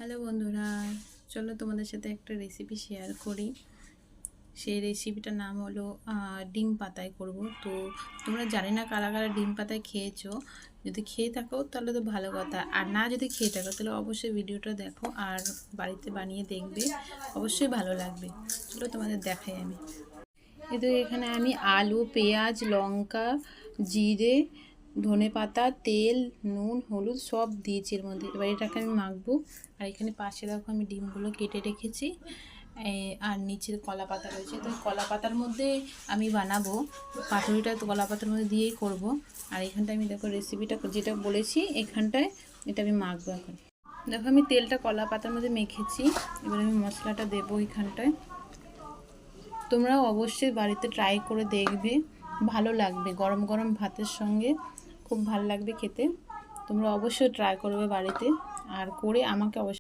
Hello বন্ধুরা, চলো তোমাদের সাথে একটা রেসিপি শেয়ার করি। সেই রেসিপিটার নাম হলো ডিম পাতায় করব। তো তোমরা জানি না কারা কারা ডিম পাতায় খেয়েছো। যদি খেয়ে থাকো তাহলে তো ভালো কথা, আর না যদি খেয়ে থাকো তাহলে অবশ্যই ভিডিওটা দেখো আর বাড়িতে বানিয়ে দেখবে, অবশ্যই ভালো লাগবে। চলো তোমাদের দেখাই আমি। এখানে আমি আলু, পেঁয়াজ, লঙ্কা, জিরে, ধনেপাতা, তেল, নুন, হলুদ সব দিয়েছি এর মধ্যে। এবার এটাকে আমি মাখবো। আর এখানে পাশে দেখো আমি ডিমগুলো কেটে রেখেছি। আর নিচের কলা পাতা রয়েছে, তো কলা পাতার মধ্যে আমি বানাবো। পাতুরিটা তো কলা পাতার মধ্যে দিয়েই করব। আর এখানটায় আমি দেখো রেসিপিটা যেটা বলেছি এখানটায় এটা আমি মাখবো। এখন দেখো আমি তেলটা কলা পাতার মধ্যে মেখেছি। এবার আমি মশলাটা দেবো এখানটায়। তোমরাও অবশ্যই বাড়িতে ট্রাই করে দেখবে, ভালো লাগবে। গরম গরম ভাতের সঙ্গে খুব ভালো লাগবে খেতে। তোমরা অবশ্যই ট্রাই করবে বাড়িতে, আর করে আমাকে অবশ্যই